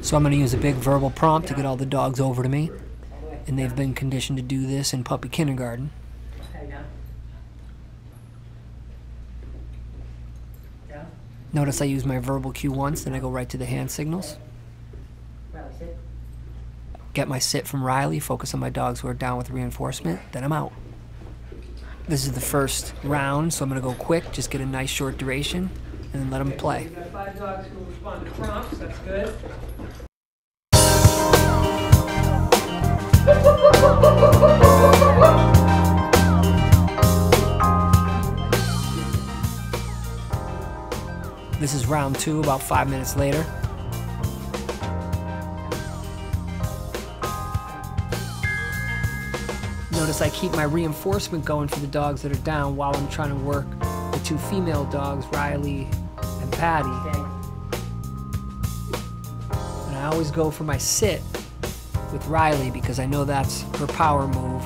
So I'm going to use a big verbal prompt to get all the dogs over to me, and they've been conditioned to do this in puppy kindergarten. Notice I use my verbal cue once, then I go right to the hand signals. Get my sit from Riley, focus on my dogs who are down with reinforcement, then I'm out. This is the first round, so I'm going to go quick, just get a nice short duration, and then let them play. We've got 5 dogs who will respond to prompts, that's good. This is round 2, about 5 minutes later. Notice I keep my reinforcement going for the dogs that are down while I'm trying to work the 2 female dogs, Riley and Patty. And I always go for my sit with Riley because I know that's her power move.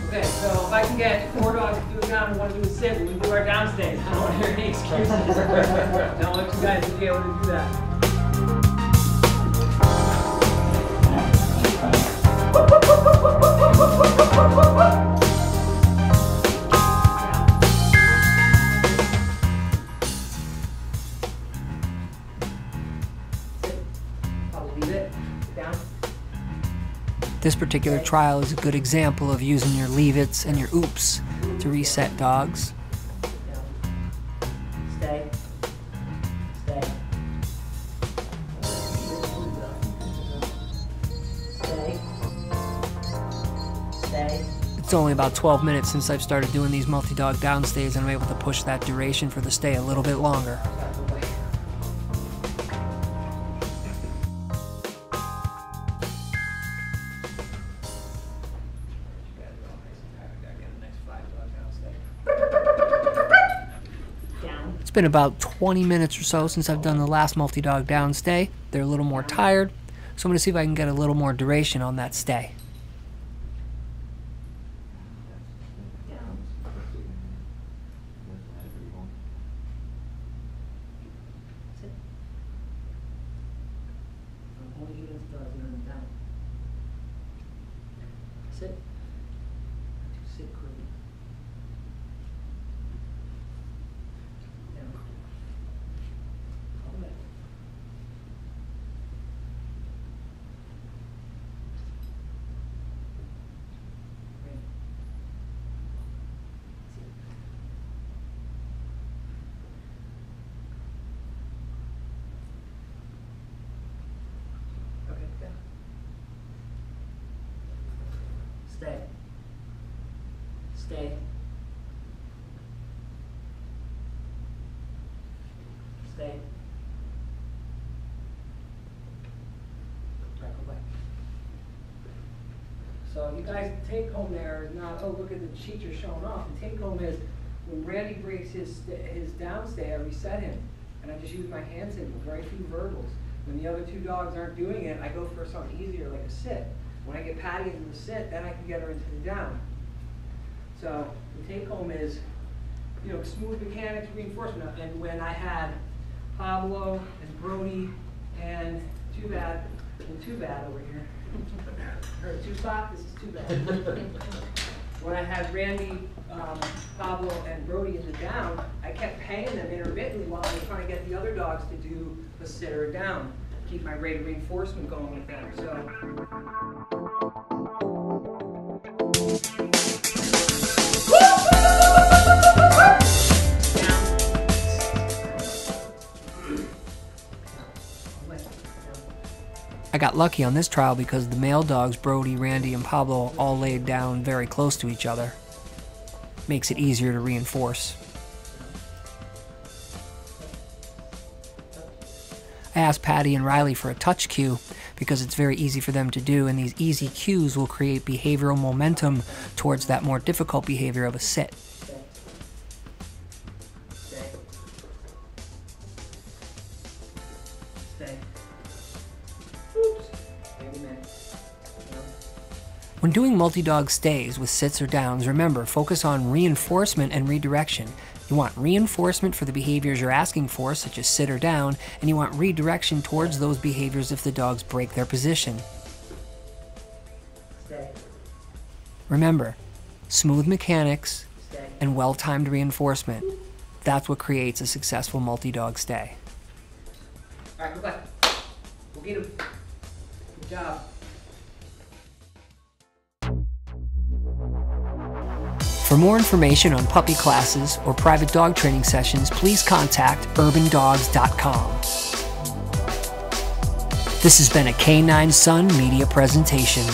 Okay, so if I can get 4 dogs to do a down and 1 to do a sit, we can do our downstays. I don't want to hear any excuses. I want you guys to be able to do that. This particular trial is a good example of using your leave-its and your oops to reset dogs. Stay. Stay. Stay. Stay. It's only about 12 minutes since I've started doing these multi-dog downstays, and I'm able to push that duration for the stay a little bit longer. It's been about 20 minutes or so since I've done the last multi-dog down stay. They're a little more tired, so I'm going to see if I can get a little more duration on that stay. Sit. Sit quickly. Down. Hold it. Great. Sit. Okay, down. Stay. Stay. Stay. Back away. So you guys, the take home there is not, oh, look at the sheets are showing off. The take home is when Randy breaks his downstay, I reset him. And I just use my hand signals, very few verbals. When the other 2 dogs aren't doing it, I go for something easier like a sit. When I get Patty into the sit, then I can get her into the down. So the take home is, you know, smooth mechanics, reinforcement. And when I had Pablo and Brody and Too Bad over here, or Two-Spot, this is Too Bad. When I had Randy, Pablo, and Brody in the down, I kept paying them intermittently while I was trying to get the other dogs to do a sit or a down. Keep my rate of reinforcement going with them. I got lucky on this trial because the male dogs, Brody, Randy, and Pablo, all laid down very close to each other. Makes it easier to reinforce. I asked Patty and Riley for a touch cue because it's very easy for them to do, and these easy cues will create behavioral momentum towards that more difficult behavior of a sit. When doing multi-dog stays with sits or downs, remember, focus on reinforcement and redirection. You want reinforcement for the behaviors you're asking for, such as sit or down, and you want redirection towards those behaviors if the dogs break their position. Stay. Remember, smooth mechanics Stay. and well-timed reinforcement. That's what creates a successful multi-dog stay. All right, go back. We'll get him. Good job. For more information on puppy classes or private dog training sessions, please contact urbandogs.com. This has been a K9 Sun Media presentation.